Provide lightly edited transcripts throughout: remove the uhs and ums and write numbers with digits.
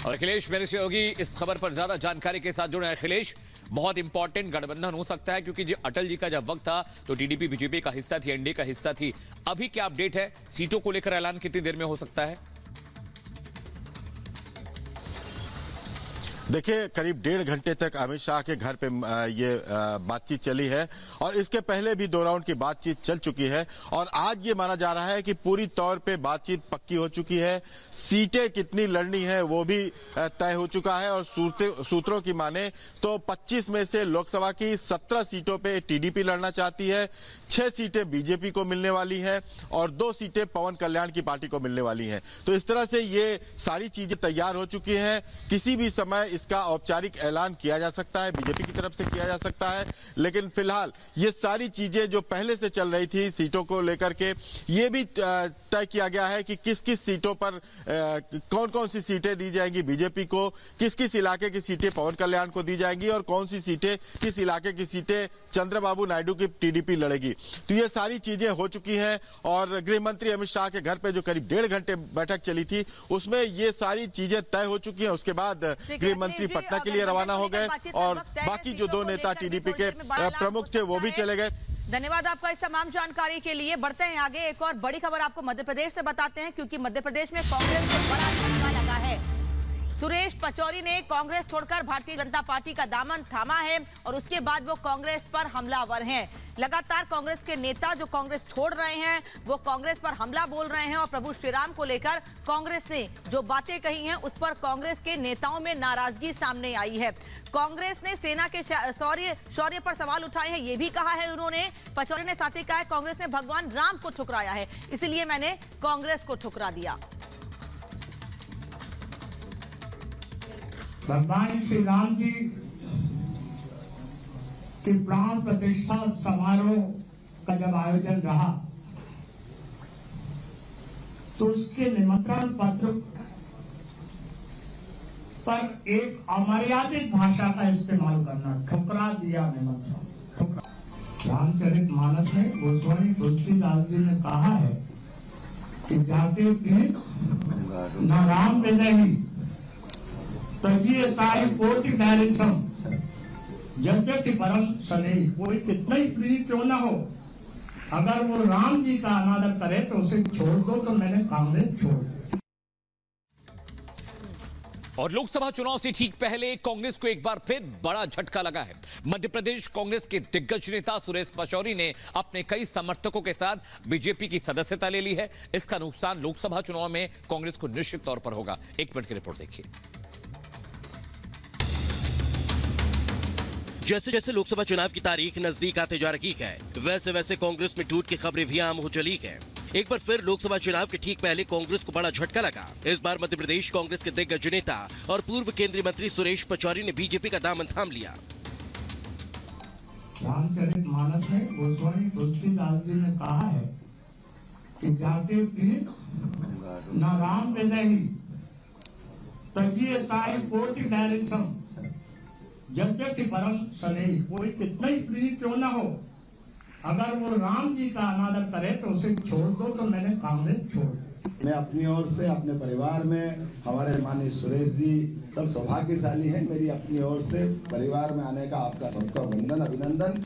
और अखिलेश मेरे सहयोगी इस खबर पर ज्यादा जानकारी के साथ जुड़े हैं। अखिलेश, बहुत इंपॉर्टेंट गठबंधन हो सकता है क्योंकि अटल जी का जब वक्त था तो टीडीपी बीजेपी का हिस्सा थी, एनडीए का हिस्सा थी। अभी क्या अपडेट है? सीटों को लेकर ऐलान कितनी देर में हो सकता है? देखिए, करीब 1.5 घंटे तक अमित शाह के घर पे ये बातचीत चली है और इसके पहले भी 2 राउंड की बातचीत चल चुकी है और आज ये माना जा रहा है कि पूरी तौर पे बातचीत पक्की हो चुकी है। सीटें कितनी लड़नी है वो भी तय हो चुका है और सूत्रों की माने तो 25 में से लोकसभा की 17 सीटों पे टीडीपी लड़ना चाहती है, 6 सीटें बीजेपी को मिलने वाली हैं और 2 सीटें पवन कल्याण की पार्टी को मिलने वाली हैं। तो इस तरह से ये सारी चीजें तैयार हो चुकी हैं। किसी भी समय इसका औपचारिक ऐलान किया जा सकता है, बीजेपी की तरफ से किया जा सकता है, लेकिन फिलहाल ये सारी चीजें जो पहले से चल रही थी सीटों को लेकर के, ये भी तय किया गया है कि किस किस सीटों पर कौन कौन सी सीटें दी जाएंगी बीजेपी को, किस किस इलाके की सीटें पवन कल्याण को दी जाएंगी और कौन सी सीटें, किस इलाके की सीटें चंद्रबाबू नायडू की टीडीपी लड़ेगी। तो ये सारी चीजें हो चुकी हैं और गृह मंत्री अमित शाह के घर पे जो करीब 1.5 घंटे बैठक चली थी उसमें ये सारी चीजें तय हो चुकी हैं। उसके बाद गृह मंत्री पटना के लिए रवाना हो गए और बाकी जो 2 नेता टीडीपी के प्रमुख थे वो भी चले गए। धन्यवाद आपका इस तमाम जानकारी के लिए। बढ़ते हैं आगे, एक और बड़ी खबर आपको मध्य प्रदेश से बताते हैं क्योंकि मध्य प्रदेश में कांग्रेस को बड़ा झटका लगा है। सुरेश पचौरी ने कांग्रेस छोड़कर भारतीय जनता पार्टी का दामन थामा है और उसके बाद वो कांग्रेस पर हमलावर हैं। लगातार कांग्रेस के नेता जो कांग्रेस छोड़ रहे हैं वो कांग्रेस पर हमला बोल रहे हैं और प्रभु श्री राम को लेकर कांग्रेस ने जो बातें कही हैं उस पर कांग्रेस के नेताओं में नाराजगी सामने आई है। कांग्रेस ने सेना के शौर्य पर सवाल उठाए हैं, ये भी कहा है उन्होंने। पचौरी ने साथ ही कहा है कांग्रेस ने भगवान राम को ठुकराया है, इसलिए मैंने कांग्रेस को ठुकरा दिया। भगवान श्री राम जी की प्राण प्रतिष्ठा समारोह का जब आयोजन रहा तो उसके निमंत्रण पत्र पर एक अमर्यादित भाषा का इस्तेमाल करना, ठुकरा दिया निमंत्रण। रामचरितमानस में गोस्वामी तुलसीदास जी ने कहा है कि जाके न राम विदही तजिए कोटि बैरिसम यद्यपि परम स्नेही। कोई कितना ही प्रिय क्यों ना हो, अगर वो राम जी का अनादर करे तो उसे छोड़ दो। तो मैंने कांग्रेस छोड़ दी। और लोकसभा चुनाव से ठीक पहले कांग्रेस को एक बार फिर बड़ा झटका लगा है। मध्य प्रदेश कांग्रेस के दिग्गज नेता सुरेश पचौरी ने अपने कई समर्थकों के साथ बीजेपी की सदस्यता ले ली है। इसका नुकसान लोकसभा चुनाव में कांग्रेस को निश्चित तौर पर होगा। 1 मिनट की रिपोर्ट देखिए। जैसे जैसे लोकसभा चुनाव की तारीख नजदीक आते जा रही है वैसे वैसे कांग्रेस में टूट की खबरें भी आम हो चली है। एक बार फिर लोकसभा चुनाव के ठीक पहले कांग्रेस को बड़ा झटका लगा। इस बार मध्य प्रदेश कांग्रेस के दिग्गज नेता और पूर्व केंद्रीय मंत्री सुरेश पचौरी ने बीजेपी का दामन थाम लिया। रामचरितमानस में गोस्वामी तुलसीदास जी ने कहा है कि जाके न राम विदही तजिए कोटि बैरिसम यद्यपि परम स्नेही। कोई कितना ही प्रिय क्यों ना हो, अगर वो राम जी का अनादर करे तो उसे छोड़ दो। तो मैंने कांग्रेस छोड़ दी। मैं अपनी ओर से अपने परिवार में हमारे माननीय सुरेश जी सब सौभाग्यशाली हैं। मेरी अपनी ओर से परिवार में आने का आपका सबका वंदन, अभिनंदन।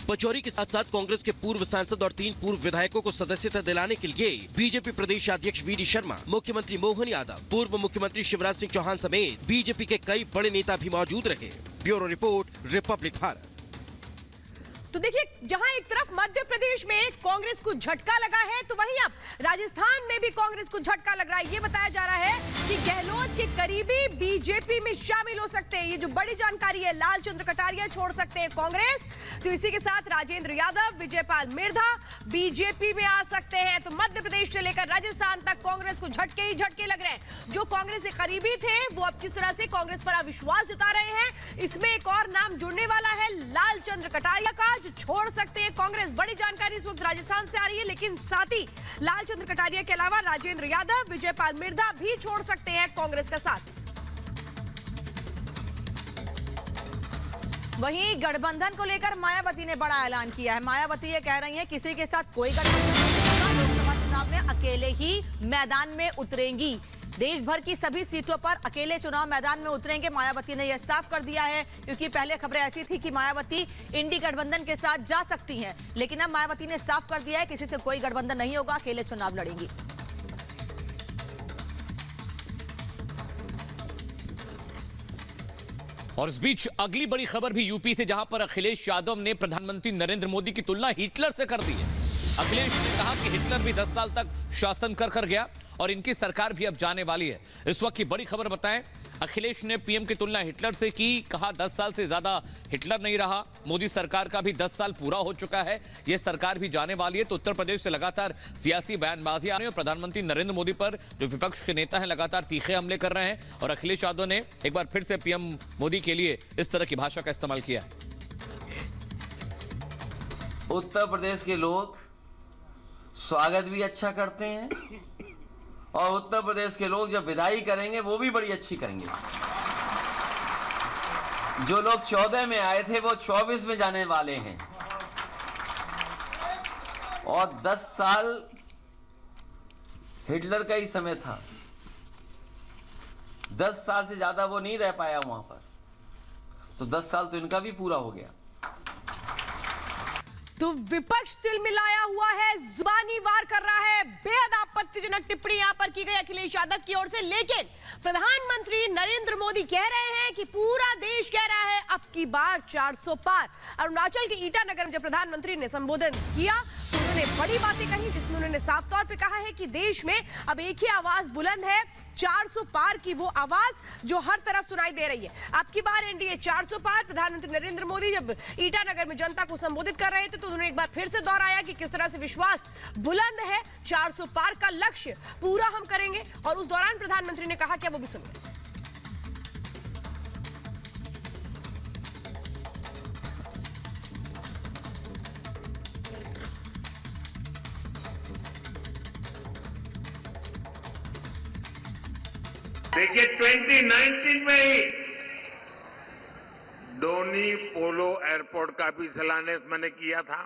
पचौरी के साथ साथ कांग्रेस के पूर्व सांसद और 3 पूर्व विधायकों को सदस्यता दिलाने के लिए बीजेपी प्रदेश अध्यक्ष वीडी शर्मा, मुख्यमंत्री मोहन यादव, पूर्व मुख्यमंत्री शिवराज सिंह चौहान समेत बीजेपी के कई बड़े नेता भी मौजूद रहे। Bureau report, Republic Bharat. तो देखिए, जहां एक तरफ मध्य प्रदेश में कांग्रेस को झटका लगा है तो वहीं अब राजस्थान में भी कांग्रेस को झटका लग रहा है। ये बताया जा रहा है कि गहलोत के करीबी बीजेपी में शामिल हो सकते हैं। ये जो बड़ी जानकारी है, लालचंद्र कटारिया छोड़ सकते हैं कांग्रेस। तो इसी के साथ राजेंद्र यादव, विजयपाल मिर्धा बीजेपी में आ सकते हैं। तो मध्य प्रदेश से लेकर राजस्थान तक कांग्रेस को झटके ही झटके लग रहे हैं। जो कांग्रेस के करीबी थे वो अब किस तरह से कांग्रेस पर अविश्वास जता रहे हैं। इसमें एक और नाम जुड़ने वाला है लालचंद्र कटारिया का, जो छोड़ सकते हैं कांग्रेस। बड़ी जानकारी इस वक्त राजस्थान से आ रही है, लेकिन साथ ही लालचंद्र कटारिया के अलावा राजेंद्र यादव, विजयपाल मिर्धा भी छोड़ सकते हैं कांग्रेस का साथ। वहीं गठबंधन को लेकर मायावती ने बड़ा ऐलान किया है। मायावती ये कह रही हैं किसी के साथ कोई गठबंधन नहीं होगा, लोकसभा चुनाव में अकेले ही मैदान में उतरेंगी। देश भर की सभी सीटों पर अकेले चुनाव मैदान में उतरेंगे, मायावती ने यह साफ कर दिया है। क्योंकि पहले खबरें ऐसी थी कि मायावती इंडी गठबंधन के साथ जा सकती हैं, लेकिन अब मायावती ने साफ कर दिया है किसी से कोई गठबंधन नहीं होगा, अकेले चुनाव लड़ेंगी। और इस बीच अगली बड़ी खबर भी यूपी से, जहां पर अखिलेश यादव ने प्रधानमंत्री नरेंद्र मोदी की तुलना हिटलर से कर दी है। अखिलेश ने कहा कि हिटलर भी 10 साल तक शासन कर गया और इनकी सरकार भी अब जाने वाली है। इस वक्त की बड़ी खबर बताएं, अखिलेश ने पीएम की तुलना हिटलर से की, कहा 10 साल से ज्यादा हिटलर नहीं रहा, मोदी सरकार का भी 10 साल पूरा हो चुका है, यह सरकार भी जाने वाली है। तो उत्तर प्रदेश से लगातार सियासी बयानबाजी आ रही है और प्रधानमंत्री नरेंद्र मोदी पर जो विपक्ष के नेता हैं लगातार तीखे हमले कर रहे हैं। और अखिलेश यादव ने एक बार फिर से पीएम मोदी के लिए इस तरह की भाषा का इस्तेमाल किया। उत्तर प्रदेश के लोग स्वागत भी अच्छा करते हैं और उत्तर प्रदेश के लोग जब विदाई करेंगे वो भी बड़ी अच्छी करेंगे। जो लोग 14 में आए थे वो 24 में जाने वाले हैं और 10 साल हिटलर का ही समय था। 10 साल से ज्यादा वो नहीं रह पाया वहां पर, तो 10 साल तो इनका भी पूरा हो गया। तो विपक्ष तिल मिलाया हुआ है, जुबानी वार कर रहा है। बेहद आपत्तिजनक टिप्पणी यहां पर की गई अखिलेश यादव की ओर से। लेकिन प्रधानमंत्री नरेंद्र मोदी कह रहे हैं कि पूरा देश कह रहा है अब की बार 400 पार। अरुणाचल के ईटानगर में जब प्रधानमंत्री ने संबोधन किया तो उन्होंने बड़ी बातें कही, जिसमें उन्होंने साफ तौर पे कहा है कि देश में अब एक ही आवाज बुलंद है, 400 पार की वो आवाज जो हर तरफ सुनाई दे रही है। अब की बार एनडीए 400 पार। प्रधानमंत्री नरेंद्र मोदी जब ईटानगर में जनता को संबोधित कर रहे थे तो उन्होंने एक बार फिर से दोहराया कि किस तरह से विश्वास बुलंद है, 400 पार का लक्ष्य पूरा हम करेंगे। और उस दौरान प्रधानमंत्री ने कहा, क्या वो भी सुनिए। देखिए 2019 में ही डोनी पोलो एयरपोर्ट का भी शिलान्यास मैंने किया था।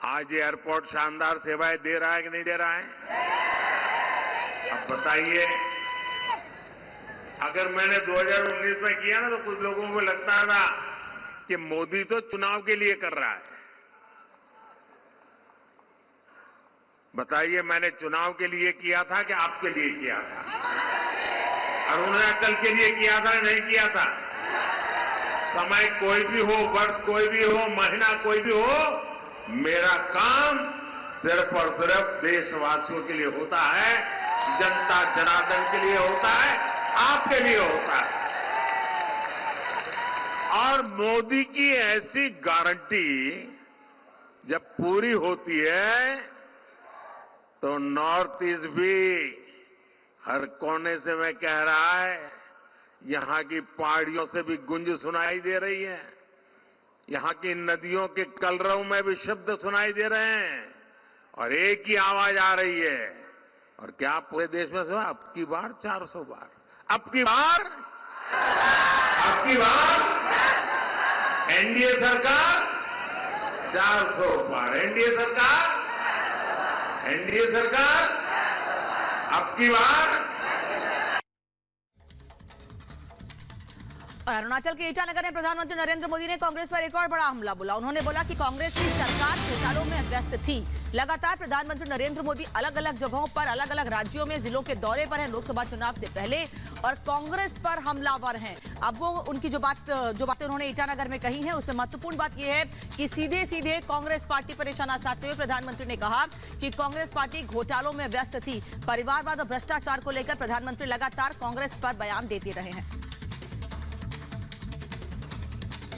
आज ये एयरपोर्ट शानदार सेवाएं दे रहा है कि नहीं दे रहा है? अब बताइए, अगर मैंने 2019 में किया ना तो कुछ लोगों को लगता था कि मोदी तो चुनाव के लिए कर रहा है। बताइए, मैंने चुनाव के लिए किया था कि आपके लिए किया था? अरुणाचल के लिए किया था नहीं किया था? समय कोई भी हो, वर्ष कोई भी हो, महीना कोई भी हो, मेरा काम सिर्फ और सिर्फ देशवासियों के लिए होता है, जनता जनार्दन के लिए होता है, आपके लिए होता है। और मोदी की ऐसी गारंटी जब पूरी होती है तो नॉर्थ ईस्ट भी हर कोने से मैं कह रहा है, यहां की पहाड़ियों से भी गूंज सुनाई दे रही है, यहां की नदियों के कलरव में भी शब्द सुनाई दे रहे हैं और एक ही आवाज आ रही है। और क्या पूरे देश में सुना? अब की बार 400 बार, अब की बार, अब की बार एनडीए सरकार 400 पार, एनडीए सरकार, एनडीए सरकार अब की बार। और अरुणाचल के ईटानगर में प्रधानमंत्री नरेंद्र मोदी ने कांग्रेस पर एक और बड़ा हमला बोला। उन्होंने बोला कि कांग्रेस की सरकार घोटालों में व्यस्त थी। लगातार प्रधानमंत्री नरेंद्र मोदी अलग अलग जगहों पर, अलग अलग राज्यों में जिलों के दौरे पर हैं लोकसभा चुनाव से पहले और कांग्रेस पर हमलावर हैं। अब वो उनकी जो बातें उन्होंने ईटानगर में कही हैं उसमें महत्वपूर्ण बात यह है कि सीधे सीधे कांग्रेस पार्टी पर निशाना साधते हुए प्रधानमंत्री ने कहा कि कांग्रेस पार्टी घोटालों में व्यस्त थी। परिवारवाद और भ्रष्टाचार को लेकर प्रधानमंत्री लगातार कांग्रेस पर बयान देते रहे हैं।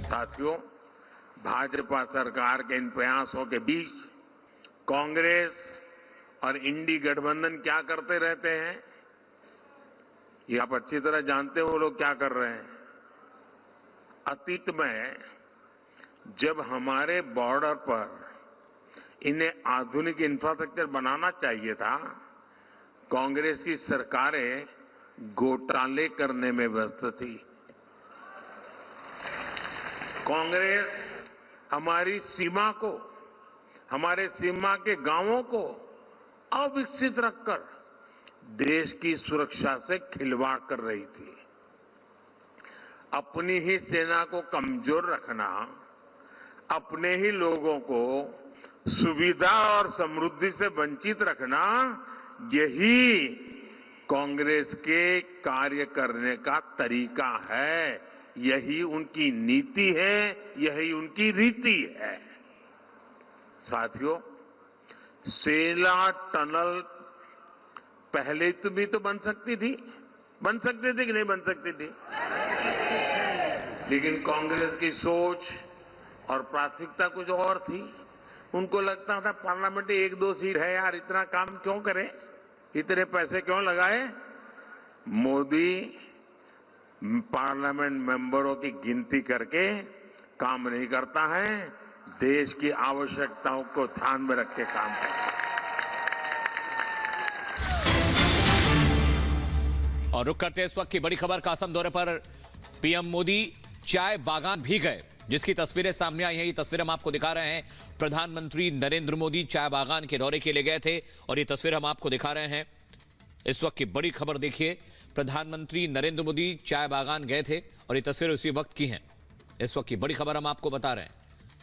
साथियों, भाजपा सरकार के इन प्रयासों के बीच कांग्रेस और इंडी गठबंधन क्या करते रहते हैं, ये आप अच्छी तरह जानते हो वो लोग क्या कर रहे हैं। अतीत में जब हमारे बॉर्डर पर इन्हें आधुनिक इंफ्रास्ट्रक्चर बनाना चाहिए था, कांग्रेस की सरकारें घोटाले करने में व्यस्त थी। कांग्रेस हमारी सीमा को, हमारे सीमा के गांवों को अविकसित रखकर देश की सुरक्षा से खिलवाड़ कर रही थी। अपनी ही सेना को कमजोर रखना, अपने ही लोगों को सुविधा और समृद्धि से वंचित रखना, यही कांग्रेस के कार्य करने का तरीका है, यही उनकी नीति है, यही उनकी रीति है। साथियों, सेला टनल पहले तो भी तो बन सकती थी कि नहीं बन सकती थी? लेकिन कांग्रेस की सोच और प्राथमिकता कुछ और थी। उनको लगता था पार्लियामेंट में 1-2 सीट है यार, इतना काम क्यों करें, इतने पैसे क्यों लगाए। मोदी पार्लियामेंट मेंबरों की गिनती करके काम नहीं करता है, देश की आवश्यकताओं को ध्यान में रख के काम करता है। और रुक करते इस वक्त की बड़ी खबर, कासम दौरे पर पीएम मोदी चाय बागान भी गए, जिसकी तस्वीरें सामने आई हैं। ये तस्वीर हम आपको दिखा रहे हैं। प्रधानमंत्री नरेंद्र मोदी चाय बागान के दौरे के लिए गए थे और ये तस्वीर हम आपको दिखा रहे हैं। इस वक्त की बड़ी खबर देखिए, प्रधानमंत्री नरेंद्र मोदी चाय बागान गए थे और ये तस्वीर उसी वक्त की हैं। इस वक्त की बड़ी खबर हम आपको बता रहे हैं।